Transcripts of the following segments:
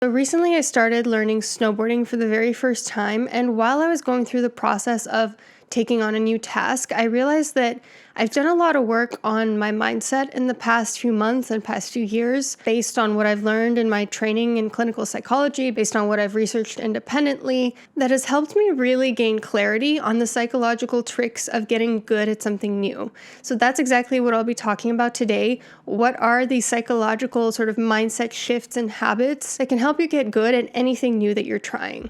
So recently I started learning snowboarding for the very first time, and while I was going through the process of taking on a new task, I realized that I've done a lot of work on my mindset in the past few months and past few years based on what I've learned in my training in clinical psychology, based on what I've researched independently, that has helped me really gain clarity on the psychological tricks of getting good at something new. So that's exactly what I'll be talking about today. What are the psychological sort of mindset shifts and habits that can help you get good at anything new that you're trying?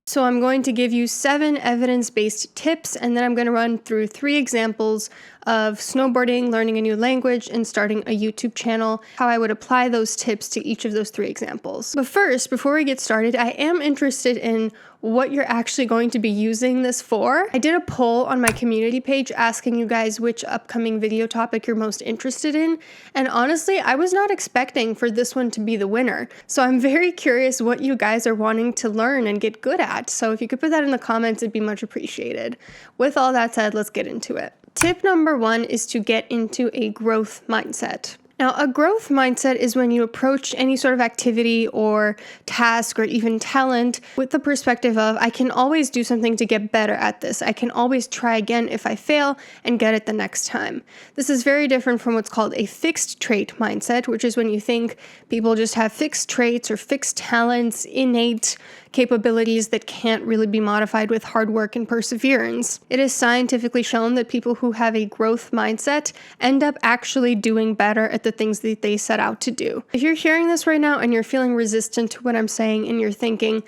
So I'm going to give you 7 evidence-based tips, and then I'm going to run through 3 examples of snowboarding, learning a new language, and starting a YouTube channel, how I would apply those tips to each of those 3 examples. But first, before we get started, I am interested in what you're actually going to be using this for. I did a poll on my community page asking you guys which upcoming video topic you're most interested in, and honestly, I was not expecting for this one to be the winner. So I'm very curious what you guys are wanting to learn and get good at. So if you could put that in the comments, it'd be much appreciated. With all that said, let's get into it. Tip number 1 is to get into a growth mindset. Now, a growth mindset is when you approach any sort of activity or task or even talent with the perspective of, I can always do something to get better at this. I can always try again if I fail and get it the next time. This is very different from what's called a fixed trait mindset, which is when you think people just have fixed traits or fixed talents, innate capabilities that can't really be modified with hard work and perseverance. It is scientifically shown that people who have a growth mindset end up actually doing better at the things that they set out to do. If you're hearing this right now and you're feeling resistant to what I'm saying and you're thinking,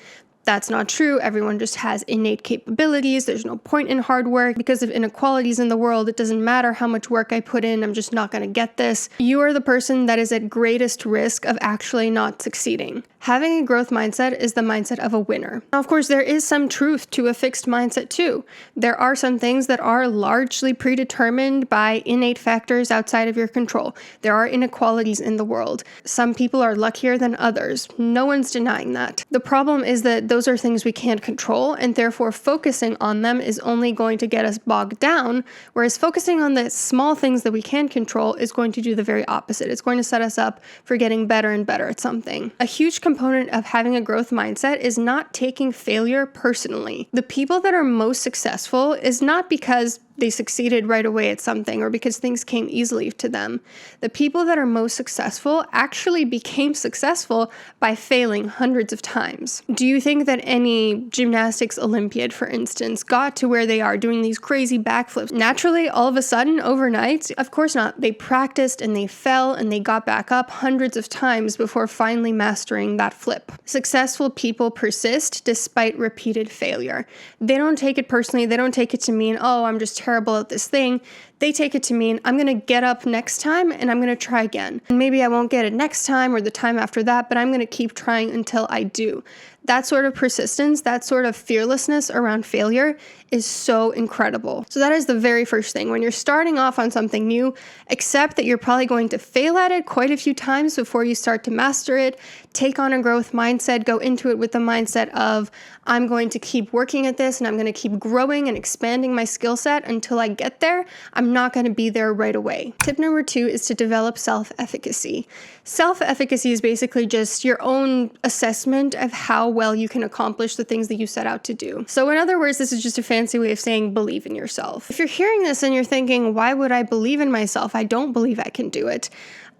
that's not true, everyone just has innate capabilities, there's no point in hard work, because of inequalities in the world, it doesn't matter how much work I put in, I'm just not going to get this. You are the person that is at greatest risk of actually not succeeding. Having a growth mindset is the mindset of a winner. Now, of course, there is some truth to a fixed mindset too. There are some things that are largely predetermined by innate factors outside of your control. There are inequalities in the world. Some people are luckier than others. No one's denying that. The problem is that those are things we can't control, and therefore focusing on them is only going to get us bogged down, whereas focusing on the small things that we can control is going to do the very opposite. It's going to set us up for getting better and better at something. A huge component of having a growth mindset is not taking failure personally. The people that are most successful is not because they succeeded right away at something or because things came easily to them. The people that are most successful actually became successful by failing hundreds of times. Do you think that any gymnastics Olympiad, for instance, got to where they are doing these crazy backflips naturally all of a sudden overnight? Of course not. They practiced and they fell and they got back up hundreds of times before finally mastering that flip. Successful people persist despite repeated failure. They don't take it personally. They don't take it to mean, oh, I'm just terrible at this thing. They take it to mean, I'm going to get up next time and I'm going to try again. And maybe I won't get it next time or the time after that, but I'm going to keep trying until I do. That sort of persistence, that sort of fearlessness around failure is so incredible. So that is the very first thing. When you're starting off on something new, accept that you're probably going to fail at it quite a few times before you start to master it. Take on a growth mindset, go into it with the mindset of, I'm going to keep working at this and I'm going to keep growing and expanding my skill set until I get there. I'm not going to be there right away. Tip number 2 is to develop self-efficacy. Self-efficacy is basically just your own assessment of how well you can accomplish the things that you set out to do. So in other words, this is just a fancy way of saying believe in yourself. If you're hearing this and you're thinking, why would I believe in myself? I don't believe I can do it.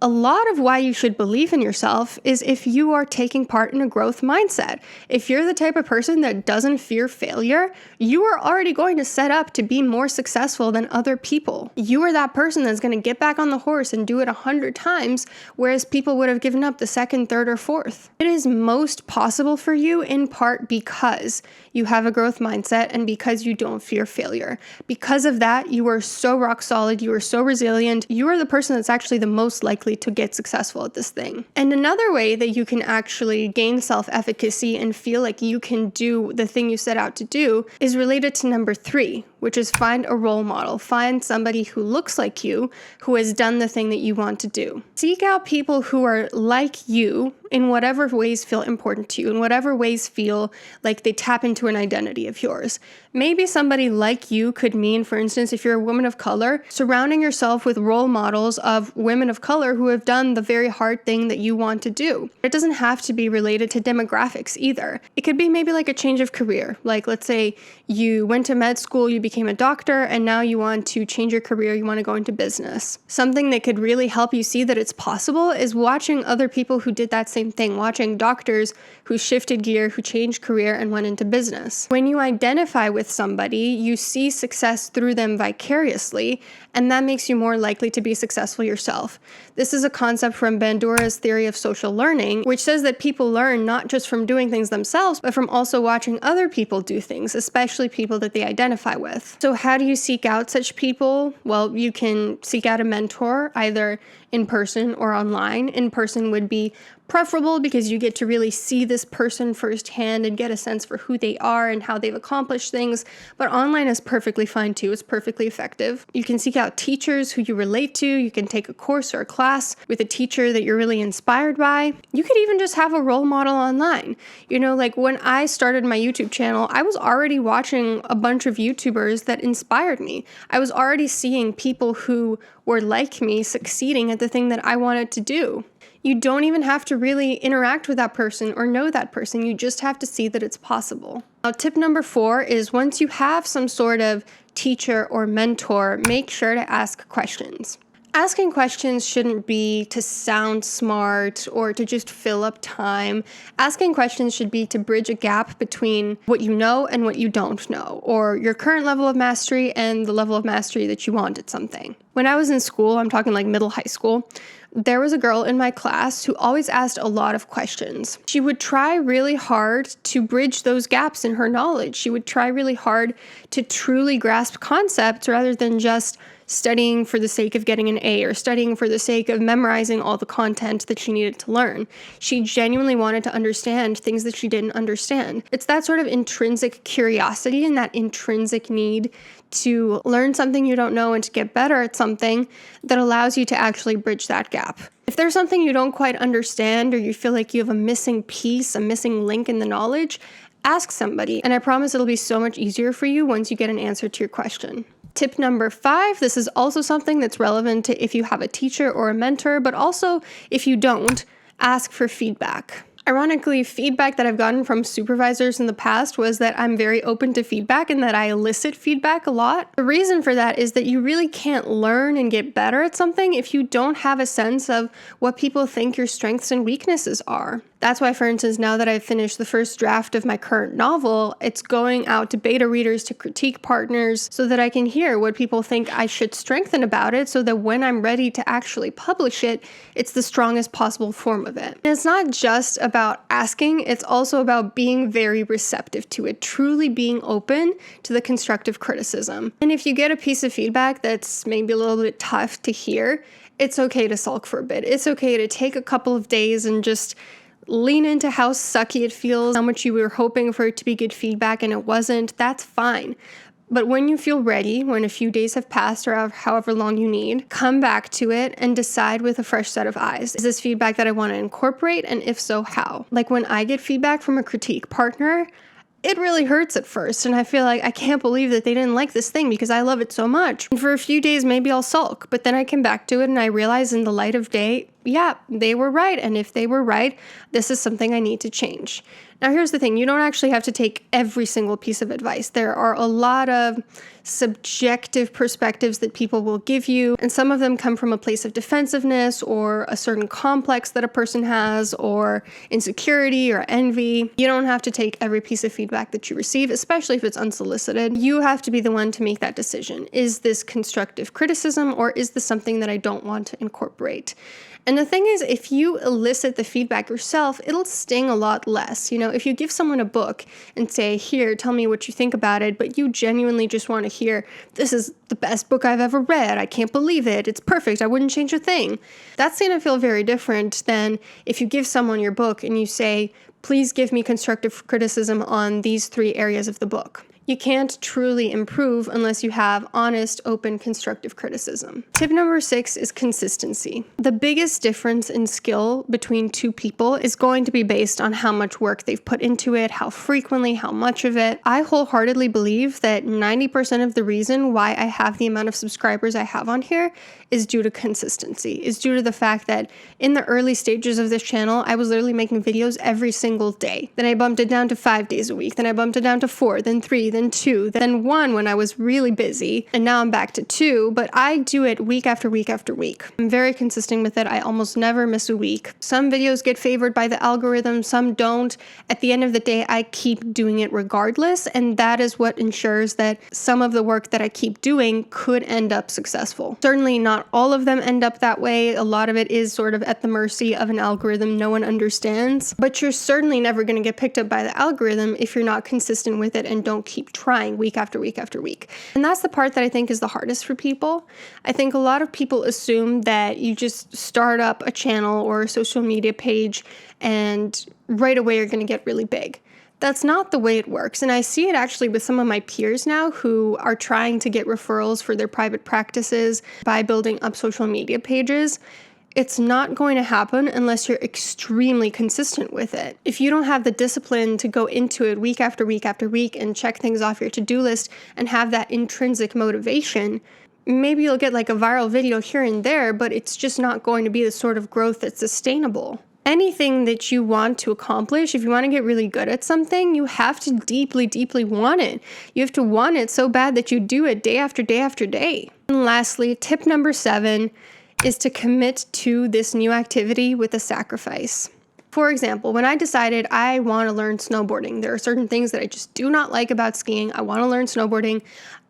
A lot of why you should believe in yourself is if you are taking part in a growth mindset. If you're the type of person that doesn't fear failure, you are already going to set up to be more successful than other people. You are that person that's going to get back on the horse and do it 100 times, whereas people would have given up the second, third, or fourth. It is most possible for you in part because you have a growth mindset and because you don't fear failure. Because of that, you are so rock solid, you are so resilient, you are the person that's actually the most likely to get successful at this thing. And another way that you can actually gain self-efficacy and feel like you can do the thing you set out to do is related to number 3, which is find a role model. Find somebody who looks like you, who has done the thing that you want to do. Seek out people who are like you in whatever ways feel important to you, in whatever ways feel like they tap into an identity of yours. Maybe somebody like you could mean, for instance, if you're a woman of color, surrounding yourself with role models of women of color who have done the very hard thing that you want to do. It doesn't have to be related to demographics either. It could be maybe like a change of career. Like, let's say you went to med school, you became a doctor, and now you want to change your career, you want to go into business. Something that could really help you see that it's possible is watching other people who did that same thing, watching doctors who shifted gear, who changed career and went into business. When you identify with somebody, you see success through them vicariously, and that makes you more likely to be successful yourself. This is a concept from Bandura's theory of social learning, which says that people learn not just from doing things themselves, but from also watching other people do things, especially people that they identify with. So how do you seek out such people? Well, you can seek out a mentor, either in person or online. In person would be preferable because you get to really see this person firsthand and get a sense for who they are and how they've accomplished things. But online is perfectly fine too. It's perfectly effective. You can seek out teachers who you relate to. You can take a course or a class with a teacher that you're really inspired by. You could even just have a role model online. You know, like when I started my YouTube channel, I was already watching a bunch of YouTubers that inspired me. I was already seeing people who were like me succeeding at the thing that I wanted to do. You don't even have to really interact with that person or know that person. You just have to see that it's possible. Now, tip number 4 is once you have some sort of teacher or mentor, make sure to ask questions. Asking questions shouldn't be to sound smart or to just fill up time. Asking questions should be to bridge a gap between what you know and what you don't know, or your current level of mastery and the level of mastery that you want at something. When I was in school, I'm talking like middle high school, there was a girl in my class who always asked a lot of questions. She would try really hard to bridge those gaps in her knowledge. She would try really hard to truly grasp concepts rather than just studying for the sake of getting an A or studying for the sake of memorizing all the content that she needed to learn. She genuinely wanted to understand things that she didn't understand. It's that sort of intrinsic curiosity and that intrinsic need to learn something you don't know and to get better at something that allows you to actually bridge that gap. If there's something you don't quite understand or you feel like you have a missing piece, a missing link in the knowledge, ask somebody, and I promise it'll be so much easier for you once you get an answer to your question. Tip number 5, this is also something that's relevant to if you have a teacher or a mentor, but also if you don't, ask for feedback. Ironically, feedback that I've gotten from supervisors in the past was that I'm very open to feedback and that I elicit feedback a lot. The reason for that is that you really can't learn and get better at something if you don't have a sense of what people think your strengths and weaknesses are. That's why, for instance, now that I've finished the first draft of my current novel, it's going out to beta readers, to critique partners, so that I can hear what people think I should strengthen about it, so that when I'm ready to actually publish it, it's the strongest possible form of it. And it's not just about asking, it's also about being very receptive to it, truly being open to the constructive criticism. And if you get a piece of feedback that's maybe a little bit tough to hear, it's okay to sulk for a bit. It's okay to take a couple of days and just lean into how sucky it feels, how much you were hoping for it to be good feedback and it wasn't. That's fine. But when you feel ready, when a few days have passed or however long you need, come back to it and decide with a fresh set of eyes. Is this feedback that I want to incorporate? And if so, how? Like when I get feedback from a critique partner, it really hurts at first, and I feel like I can't believe that they didn't like this thing because I love it so much. And for a few days, maybe I'll sulk, but then I come back to it and I realize in the light of day, yeah, they were right. And if they were right, this is something I need to change. Now, here's the thing. You don't actually have to take every single piece of advice. There are a lot of subjective perspectives that people will give you, and some of them come from a place of defensiveness or a certain complex that a person has or insecurity or envy. You don't have to take every piece of feedback that you receive, especially if it's unsolicited. You have to be the one to make that decision. Is this constructive criticism or is this something that I don't want to incorporate? And the thing is, if you elicit the feedback yourself, it'll sting a lot less. You know, if you give someone a book and say, here, tell me what you think about it, but you genuinely just want to hear, this is the best book I've ever read, I can't believe it, it's perfect, I wouldn't change a thing. That's going to feel very different than if you give someone your book and you say, please give me constructive criticism on these 3 areas of the book. You can't truly improve unless you have honest, open, constructive criticism. Tip number 6 is consistency. The biggest difference in skill between two people is going to be based on how much work they've put into it, how frequently, how much of it. I wholeheartedly believe that 90% of the reason why I have the amount of subscribers I have on here is due to consistency, is due to the fact that in the early stages of this channel, I was literally making videos every single day. Then I bumped it down to 5 days a week. Then I bumped it down to 4, then 3, then 2, then 1 when I was really busy. And now I'm back to 2, but I do it week after week after week. I'm very consistent with it. I almost never miss a week. Some videos get favored by the algorithm, some don't. At the end of the day, I keep doing it regardless, and that is what ensures that some of the work that I keep doing could end up successful. Certainly not all of them end up that way. A lot of it is sort of at the mercy of an algorithm no one understands, but you're certainly never going to get picked up by the algorithm if you're not consistent with it and don't keep trying week after week after week. And that's the part that I think is the hardest for people. I think a lot of people assume that you just start up a channel or a social media page and right away you're going to get really big. That's not the way it works. And I see it actually with some of my peers now who are trying to get referrals for their private practices by building up social media pages. It's not going to happen unless you're extremely consistent with it. If you don't have the discipline to go into it week after week after week and check things off your to-do list and have that intrinsic motivation, maybe you'll get like a viral video here and there, but it's just not going to be the sort of growth that's sustainable. Anything that you want to accomplish, if you want to get really good at something, you have to deeply, deeply want it. You have to want it so bad that you do it day after day after day. And lastly, tip number 7 is to commit to this new activity with a sacrifice. For example, when I decided I want to learn snowboarding, there are certain things that I just do not like about skiing. I want to learn snowboarding.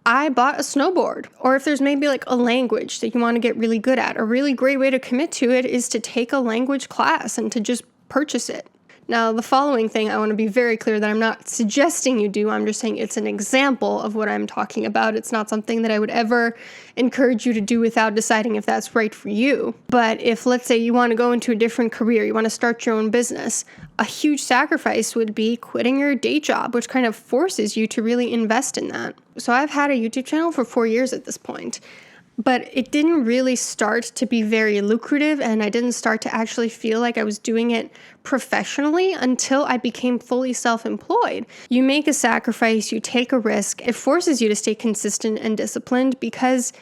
I bought a snowboard. Or if there's maybe like a language that you want to get really good at, a really great way to commit to it is to take a language class and to just purchase it. Now, the following thing, I want to be very clear that I'm not suggesting you do. I'm just saying it's an example of what I'm talking about. It's not something that I would ever encourage you to do without deciding if that's right for you. But if, let's say, you want to go into a different career, you want to start your own business, a huge sacrifice would be quitting your day job, which kind of forces you to really invest in that. So I've had a YouTube channel for 4 years at this point. But it didn't really start to be very lucrative, and I didn't start to actually feel like I was doing it professionally until I became fully self-employed. You make a sacrifice, you take a risk. It forces you to stay consistent and disciplined because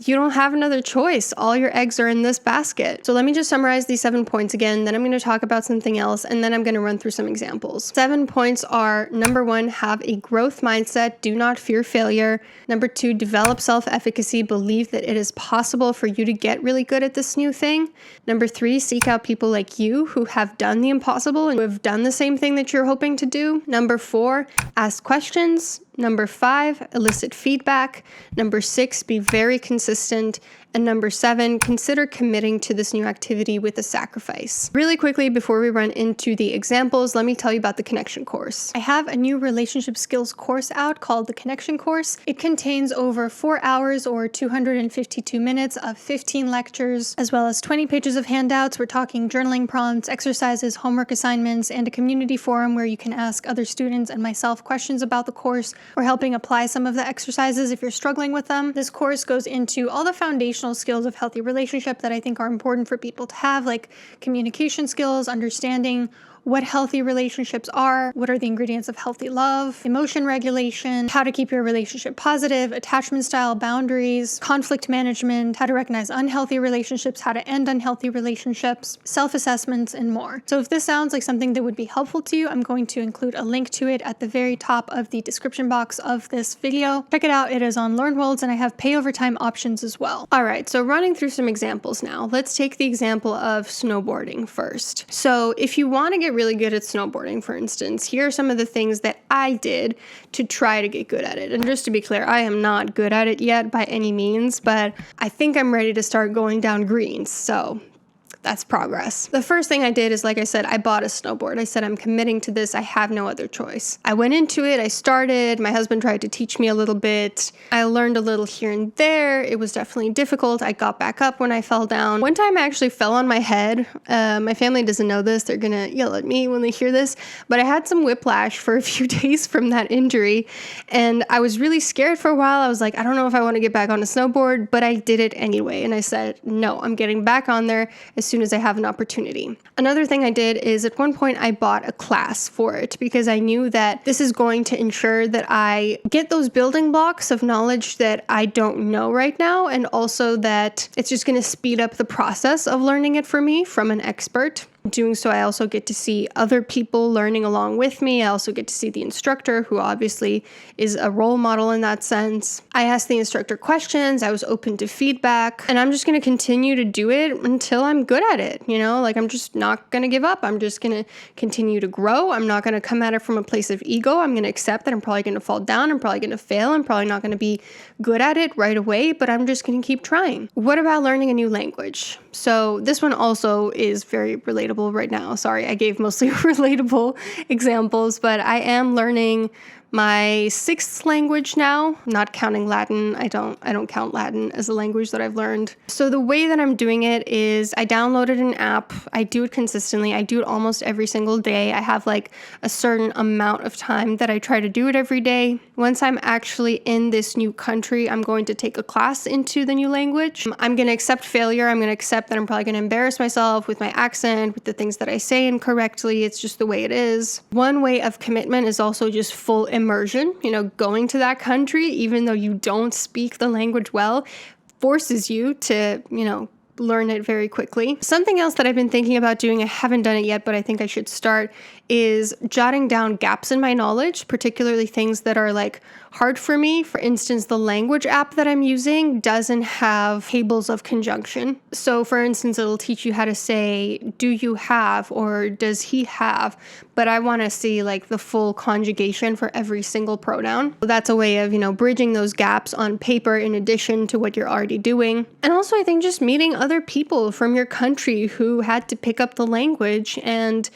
you don't have another choice. All your eggs are in this basket. So let me just summarize these 7 points again, then I'm going to talk about something else, and then I'm going to run through some examples. 7 points are: number 1, have a growth mindset. Do not fear failure. Number 2, develop self-efficacy. Believe that it is possible for you to get really good at this new thing. Number 3, seek out people like you who have done the impossible and who have done the same thing that you're hoping to do. Number 4, ask questions. Number 5, elicit feedback. Number 6, be very consistent. And number 7, consider committing to this new activity with a sacrifice. Really quickly, before we run into the examples, let me tell you about the Connection course. I have a new relationship skills course out called the Connection course. It contains over 4 hours or 252 minutes of 15 lectures, as well as 20 pages of handouts. We're talking journaling prompts, exercises, homework assignments, and a community forum where you can ask other students and myself questions about the course or helping apply some of the exercises if you're struggling with them. This course goes into all the foundational skills of healthy relationship that I think are important for people to have, like communication skills, understanding what healthy relationships are, what are the ingredients of healthy love, emotion regulation, how to keep your relationship positive, attachment style, boundaries, conflict management, how to recognize unhealthy relationships, how to end unhealthy relationships, self-assessments, and more. So if this sounds like something that would be helpful to you, I'm going to include a link to it at the very top of the description box of this video. Check it out. It is on LearnWorlds, and I have pay over time options as well. All right, so running through some examples now. Let's take the example of snowboarding first. So if you want to get really good at snowboarding, for instance, here are some of the things that I did to try to get good at it. And just to be clear, I am not good at it yet by any means, but I think I'm ready to start going down greens. So that's progress. The first thing I did is, like I said, I bought a snowboard. I said, I'm committing to this. I have no other choice. I went into it. I started. My husband tried to teach me a little bit. I learned a little here and there. It was definitely difficult. I got back up when I fell down. One time I actually fell on my head. My family doesn't know this. They're going to yell at me when they hear this, but I had some whiplash for a few days from that injury. And I was really scared for a while. I was like, I don't know if I want to get back on a snowboard, but I did it anyway. And I said, no, I'm getting back on there as soon as I have an opportunity. Another thing I did is at one point I bought a class for it because I knew that this is going to ensure that I get those building blocks of knowledge that I don't know right now, and also that it's just going to speed up the process of learning it for me from an expert. Doing so, I also get to see other people learning along with me. I also get to see the instructor, who obviously is a role model in that sense. I asked the instructor questions. I was open to feedback, and I'm just going to continue to do it until I'm good at it. Like, I'm just not going to give up. I'm just going to continue to grow. I'm not going to come at it from a place of ego. I'm going to accept that I'm probably going to fall down. I'm probably going to fail. I'm probably not going to be good at it right away, but I'm just going to keep trying. What about learning a new language? So this one also is very relatable right now. Sorry, I gave mostly relatable examples, but I am learning my 6th language now, not counting Latin. I don't count Latin as a language that I've learned. So the way that I'm doing it is I downloaded an app. I do it consistently. I do it almost every single day. I have like a certain amount of time that I try to do it every day. Once I'm actually in this new country, I'm going to take a class into the new language. I'm going to accept failure. I'm going to accept that I'm probably going to embarrass myself with my accent, with the things that I say incorrectly. It's just the way it is. One way of commitment is also just full immersion. Going to that country, even though you don't speak the language well, forces you to, learn it very quickly. Something else that I've been thinking about doing, I haven't done it yet, but I think I should start, is jotting down gaps in my knowledge, particularly things that are like hard for me. For instance, the language app that I'm using doesn't have tables of conjunction. So for instance, it'll teach you how to say, do you have, or does he have? But I want to see like the full conjugation for every single pronoun. That's a way of, bridging those gaps on paper in addition to what you're already doing. And also I think just meeting other people from your country who had to pick up the language and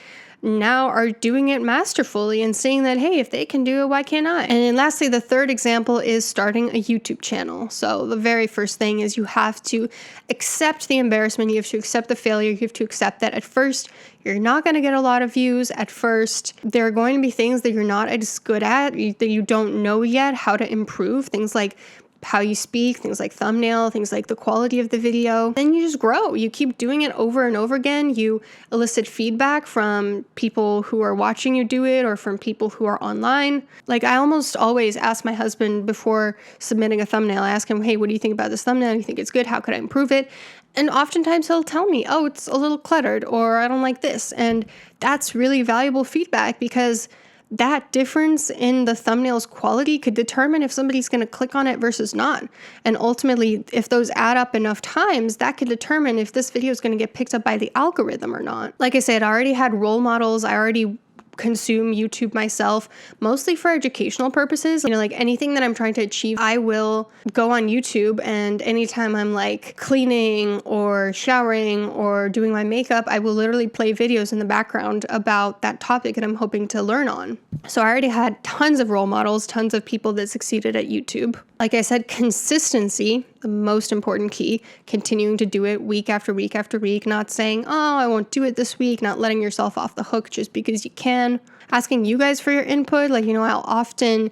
now are doing it masterfully, and seeing that, hey, if they can do it, why can't I? And then lastly, the third example is starting a YouTube channel. So the very first thing is you have to accept the embarrassment. You have to accept the failure. You have to accept that at first, you're not going to get a lot of views. At first, there are going to be things that you're not as good at, that you don't know yet how to improve. Things like how you speak, things like thumbnail, things like the quality of the video. Then you just grow. You keep doing it over and over again. You elicit feedback from people who are watching you do it, or from people who are online. Like, I almost always ask my husband before submitting a thumbnail, I ask him, hey, what do you think about this thumbnail? Do you think it's good? How could I improve it? And oftentimes he'll tell me, oh, it's a little cluttered, or I don't like this. And that's really valuable feedback, because that difference in the thumbnail's quality could determine if somebody's going to click on it versus not. And ultimately, if those add up enough times, that could determine if this video is going to get picked up by the algorithm or not. Like I said, I already had role models. I already consume YouTube myself, mostly for educational purposes. Like anything that I'm trying to achieve, I will go on YouTube, and anytime I'm like cleaning or showering or doing my makeup, I will literally play videos in the background about that topic that I'm hoping to learn on. So I already had tons of role models, tons of people that succeeded at YouTube. Like I said, consistency, the most important key, continuing to do it week after week after week, not saying, oh, I won't do it this week, not letting yourself off the hook just because you can. Asking you guys for your input. I'll often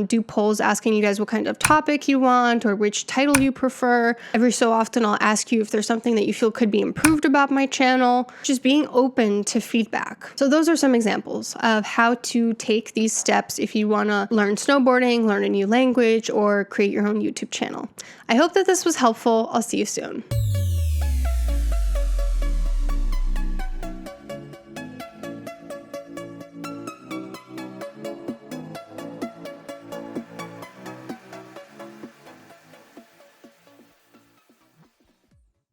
do polls asking you guys what kind of topic you want or which title you prefer. Every so often, I'll ask you if there's something that you feel could be improved about my channel. Just being open to feedback. So those are some examples of how to take these steps if you want to learn snowboarding, learn a new language, or create your own YouTube channel. I hope that this was helpful. I'll see you soon.